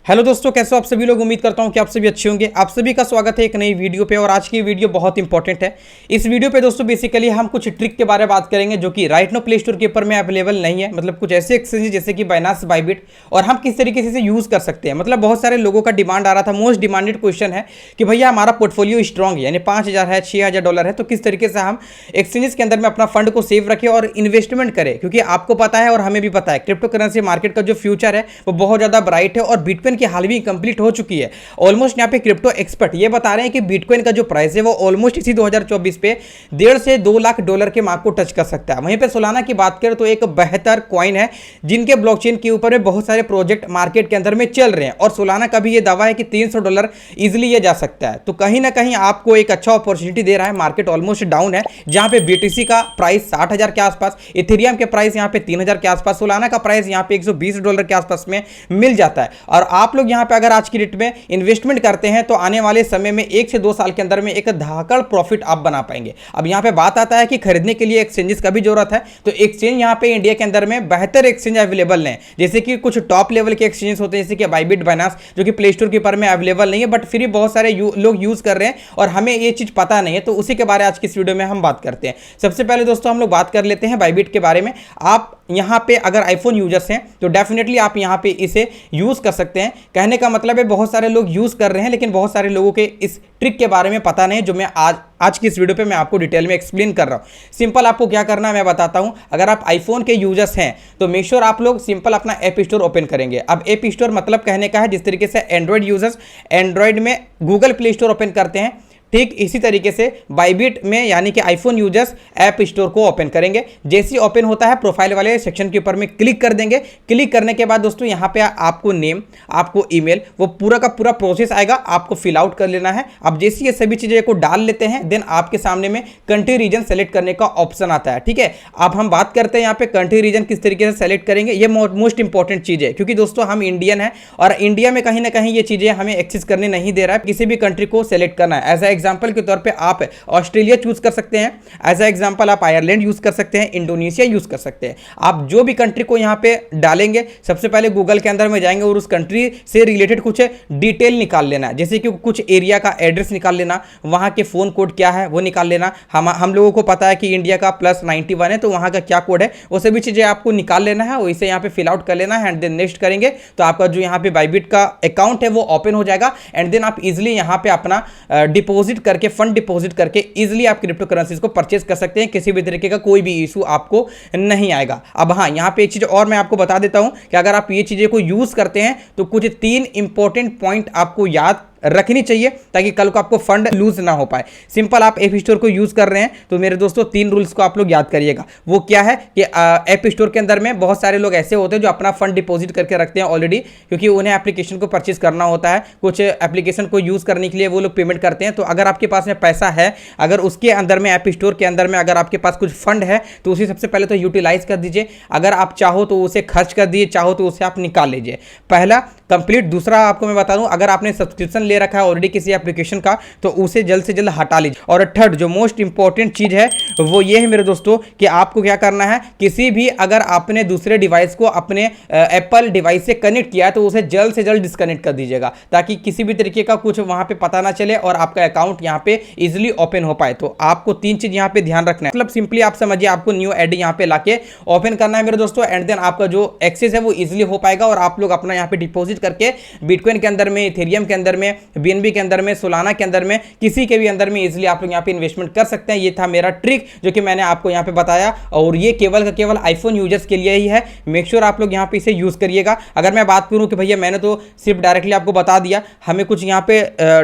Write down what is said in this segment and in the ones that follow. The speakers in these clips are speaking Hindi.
हेलो दोस्तों, कैसे हो आप सभी लोग। उम्मीद करता हूं कि आप सभी अच्छे होंगे। आप सभी का स्वागत है एक नई वीडियो पे और आज की वीडियो बहुत इंपॉर्टेंट है। इस वीडियो पे दोस्तों बेसिकली हम कुछ ट्रिक के बारे में बात करेंगे जो कि राइट नो प्ले स्टोर के ऊपर में अवेलेबल नहीं है। मतलब कुछ ऐसे एक्सचेंज जैसे कि बाइनांस, बाइबिट, और हम किस तरीके से इसे यूज़ कर सकते हैं। मतलब बहुत सारे लोगों का डिमांड आ रहा था, मोस्ट डिमांडेड क्वेश्चन है कि भैया हमारा पोर्टफोलियो स्ट्रॉन्ग है, यानी 5,000 है, $6,000 है, तो किस तरीके से हम एक्सचेंजेस के अंदर में अपना फंड को सेव रखें और इन्वेस्टमेंट करें। क्योंकि आपको पता है और हमें भी पता है क्रिप्टो करेंसी मार्केट का जो फ्यूचर है वो बहुत ज़्यादा ब्राइट है और बिटकॉइन की हाल भी कंप्लीट हो चुकी है। ऑलमोस्ट यहाँ पे क्रिप्टो एक्सपर्ट ये बता रहे हैं कि बिटकॉइन का जो प्राइस है वो ऑलमोस्ट इसी 2024 पे $1.5 से 2 लाख डॉलर के मार्क को टच कर सकता है। वहीं पे सोलाना की बात करें तो एक बेहतर कॉइन है जिनके ब्लॉकचेन के ऊपर में बहुत सारे प्रोजेक्ट मार्केट के अंदर में चल रहे हैं और सोलाना का भी ये दावा है कि $300 इजिली ये जा सकता है। तो कहीं ना कहीं आपको एक अच्छा अपॉर्चुनिटी दे रहा है। मार्केट ऑलमोस्ट डाउन है, जहां पे बीटीसी का प्राइस 60,000 के आसपास, इथेरियम के प्राइस यहाँ पे 3,000 के आसपास, सोलाना का प्राइस यहाँ पे $120 के आसपास में मिल जाता है। और आप लोग यहाँ पे अगर आज की डेट में इन्वेस्टमेंट करते हैं तो आने वाले समय में 1 से 2 साल के अंदर में एक धाकड़ प्रॉफिट आप बना पाएंगे। अब यहाँ पे बात आता है कि खरीदने के लिए एक्सचेंजेस का भी जरूरत है। तो एक्सचेंज यहाँ पे इंडिया के अंदर में बेहतर एक्सचेंज अवेलेबल है, जैसे कि कुछ टॉप लेवल के एक्सचेंजेस होते हैं जैसे कि बाइबिट, बाइनांस, जो कि प्ले स्टोर के ऊपर में अवेलेबल नहीं है, बट फिर भी बहुत सारे लोग यूज कर रहे हैं और हमें ये चीज पता नहीं है। तो उसी के बारे में आज की इस वीडियो में हम बात करते हैं। सबसे पहले दोस्तों हम लोग बात कर लेते हैं बाइबिट के बारे में। आप यहाँ पे अगर आईफोन यूजर्स हैं तो डेफिनेटली आप यहाँ पे इसे यूज कर सकते हैं। कहने का मतलब है बहुत सारे लोग यूज कर रहे हैं, लेकिन बहुत सारे लोगों के इस ट्रिक के बारे में पता नहीं, जो मैं आज की इस वीडियो पे मैं आपको डिटेल में एक्सप्लेन कर रहा हूं। सिंपल आपको क्या करना है मैं बताता हूं। अगर आप आईफोन के यूजर्स हैं तो मेक श्योर आप लोग सिंपल अपना ऐप स्टोर ओपन करेंगे। अब ऐप स्टोर मतलब कहने का है जिस तरीके से एंड्रॉइड यूजर्स एंड्रॉइड में गूगल प्ले स्टोर ओपन करते हैं, ठीक इसी तरीके से बाइबिट में यानी कि आईफोन यूजर्स ऐप स्टोर को ओपन करेंगे। जैसे ही ओपन होता है प्रोफाइल वाले सेक्शन के ऊपर में क्लिक कर देंगे। क्लिक करने के बाद दोस्तों यहाँ पे आपको नेम, आपको ईमेल, वो पूरा का पूरा प्रोसेस आएगा, आपको फिल आउट कर लेना है। अब जैसे ये सभी चीजें को डाल लेते हैं देन आपके सामने में कंट्री रीजन सेलेक्ट करने का ऑप्शन आता है। ठीक है, अब हम बात करते हैं यहाँ पे कंट्री रीजन किस तरीके से सेलेक्ट करेंगे। ये मोस्ट इंपॉर्टेंट चीज है क्योंकि दोस्तों हम इंडियन है और इंडिया में कहीं ना कहीं ये चीजें हमें एक्सेस करने नहीं दे रहा है। किसी भी कंट्री को सेलेक्ट करना है, एज ए एग्जाम्पल के तौर पर आप ऑस्ट्रेलिया चूज कर सकते हैं, एज ए एग्जांपल आप आयरलैंड यूज कर सकते हैं, इंडोनेशिया यूज कर सकते हैं। आप जो भी कंट्री को यहां पे डालेंगे सबसे पहले गूगल के अंदर में जाएंगे और उस कंट्री से रिलेटेड कुछ डिटेल निकाल लेना है, जैसे कि कुछ एरिया का एड्रेस निकाल लेना, वहां के फोन कोड क्या है वो निकाल लेना। हम लोगों को पता है कि इंडिया का +91 है तो वहां का क्या कोड है वो सभी चीजें आपको निकाल लेना है, वैसे यहां पे फिल आउट कर लेना है एंड देन नेक्स्ट करेंगे तो आपका जो यहां पे बाइबिट का अकाउंट है वो ओपन हो जाएगा एंड देन आप इजिली यहां पे अपना डिपॉजिट करके फंड डिपॉजिट करके इजीली आप क्रिप्टो करेंसीज को परचेज कर सकते हैं। किसी भी तरीके का कोई भी इशू आपको नहीं आएगा। अब हाँ, यहाँ पे एक चीज और मैं आपको बता देता हूं कि अगर आप ये चीजें को यूज करते हैं तो कुछ 3 इंपॉर्टेंट पॉइंट आपको याद रखनी चाहिए ताकि कल को आपको फंड लूज ना हो पाए। सिंपल आप ऐप स्टोर को यूज कर रहे हैं तो मेरे दोस्तों 3 रूल्स को आप लोग याद करिएगा। वो क्या है कि ऐप स्टोर के अंदर में बहुत सारे लोग ऐसे होते हैं जो अपना फंड डिपॉजिट करके रखते हैं ऑलरेडी, क्योंकि उन्हें एप्लीकेशन को परचेज करना होता है। कुछ एप्लीकेशन को यूज करने के लिए वो लोग पेमेंट करते हैं। तो अगर आपके पास में पैसा है, अगर उसके अंदर में ऐप स्टोर के अंदर में अगर आपके पास कुछ फंड है तो उसे सबसे पहले तो यूटिलाइज कर दीजिए। अगर आप चाहो तो उसे खर्च कर दीजिए, चाहो तो उसे आप निकाल लीजिए। पहला कंप्लीट। दूसरा आपको मैं बता दूं, अगर आपने सब्सक्रिप्शन ले रखा है ऑलरेडी किसी एप्लीकेशन का तो उसे जल्द से जल्द हटा लीजिए। और थर्ड जो मोस्ट इंपॉर्टेंट चीज है वो ये है मेरे दोस्तों कि आपको क्या करना है, किसी भी अगर आपने दूसरे डिवाइस को अपने एप्पल डिवाइस से कनेक्ट किया है तो उसे जल्द से जल्द डिस्कनेक्ट कर दीजिएगा ताकि किसी भी तरीके का कुछ वहां पे पता ना चले और आपका अकाउंट यहाँ पे इजिली ओपन हो पाए। तो आपको 3 चीज यहाँ पे ध्यान रखना है। मतलब सिंपली आप समझिए आपको न्यू आईडी यहाँ पे लाके ओपन करना है मेरे दोस्तों एंड देन आपका जो एक्सेस है वो इजिली हो पाएगा और आप लोग अपना यहाँ पे डिपॉजिट करके बिटकॉइन के अंदर में, इथेरियम के अंदर में, बीएनबी के अंदर में, सोलाना के अंदर में, किसी के भी अंदर में इजीली आप लोग यहाँ पे इन्वेस्टमेंट कर सकते हैं। ये था मेरा ट्रिक जो कि मैंने आपको यहाँ पे बताया और ये केवल का केवल आईफोन यूजर्स के लिए ही है। मेक श्योर आप लोग यहाँ पे इसे यूज करिएगा। अगर मैं बात करूँ कि भैया मैंने तो सिर्फ डायरेक्टली आपको बता दिया, हमें कुछ यहाँ पे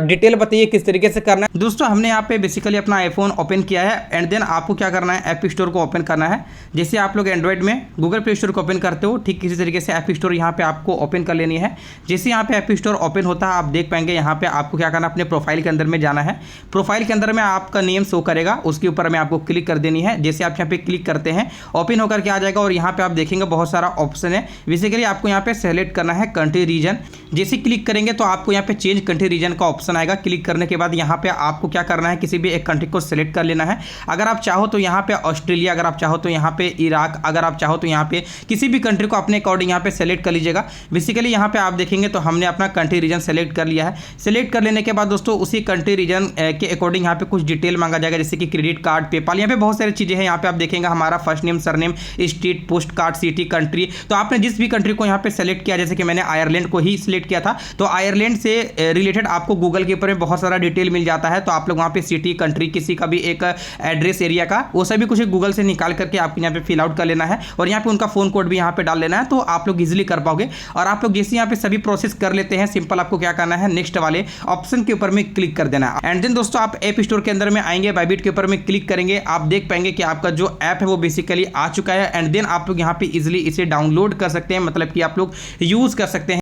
डिटेल बताइए किस तरीके से करना है। दोस्तों हमने यहाँ पे बेसिकली अपना आईफोन ओपन किया है एंड देन आपको क्या करना है, ऐप स्टोर को ओपन करना है। जैसे आप लोग एंड्रॉइड में गूगल प्ले स्टोर को ओपन करते हो ठीक किसी तरीके से ऐप स्टोर यहाँ पे आपको ओपन कर लेनी है। जैसे यहाँ पे ऐप स्टोर ओपन होता है आप देख पाएंगे यहाँ यहाँ पे आपको क्या करना है, अपने प्रोफाइल के अंदर में जाना है। प्रोफाइल के अंदर में आपका नेम शो करेगा, उसके ऊपर में आपको क्लिक कर देनी है। जैसे आप यहाँ पे क्लिक करते हैं ओपन होकर के आ जाएगा और यहाँ पे आप देखेंगे बहुत सारा ऑप्शन है। बेसिकली आपको यहाँ पे सेलेक्ट करना है कंट्री रीजन। जैसे क्लिक करेंगे तो आपको यहाँ पे चेंज कंट्री रीजन का ऑप्शन आएगा। क्लिक करने के बाद यहाँ पे आपको क्या करना है, किसी भी एक कंट्री को सेलेक्ट कर लेना है। अगर आप चाहो तो यहाँ पे ऑस्ट्रेलिया, अगर आप चाहो तो यहाँ पे इराक, अगर आप चाहो तो यहाँ पे किसी भी कंट्री को अपने अकॉर्डिंग यहाँ पे सेलेक्ट कर लीजिएगा। बेसिकली यहाँ पे आप देखेंगे तो हमने अपना कंट्री रीजन सेलेक्ट कर लिया है। सेलेक्ट कर लेने के बाद दोस्तों उसी कंट्री रीजन के अकॉर्डिंग यहाँ पे कुछ डिटेल मांगा जाएगा, जैसे कि क्रेडिट कार्ड, पेपाल, यहाँ पे बहुत सारी चीजें हैं। यहाँ पे आप देखेंगे हमारा first name, surname, state, post card, city, country. तो आपने जिस भी कंट्री को यहाँ पे सेलेक्ट किया, जैसे कि मैंने आयरलैंड को ही सिलेक्ट किया था, तो आयरलैंड से रिलेटेड आपको गूगल के ऊपर में बहुत सारा डिटेल मिल जाता है। तो आप लोग वहाँ पे सिटी, कंट्री, किसी का भी एक एड्रेस एरिया का, वो सभी कुछ गूगल से निकाल करके आपको यहाँ पे फिल आउट कर लेना है और यहाँ पे उनका फोन कोड भी यहाँ पे डाल लेना है। तो आप लोग इजीली कर पाओगे। और आप लोग जैसे यहाँ पे सभी प्रोसेस कर लेते हैं, सिंपल आपको क्या करना है, नेक्स्ट वाले ऑप्शन के ऊपर में क्लिक कर देना है। एंड देन दोस्तों आप ऐप स्टोर के अंदर में आएंगे, बायबिट के ऊपर में क्लिक करेंगे, आप देख पाएंगे कि आपका जो ऐप है वो बेसिकली आ चुका है। एंड देन आप लोग यहाँ पे इजीली इसे डाउनलोड कर सकते हैं, मतलब कि आप लोग यूज कर सकते हैं।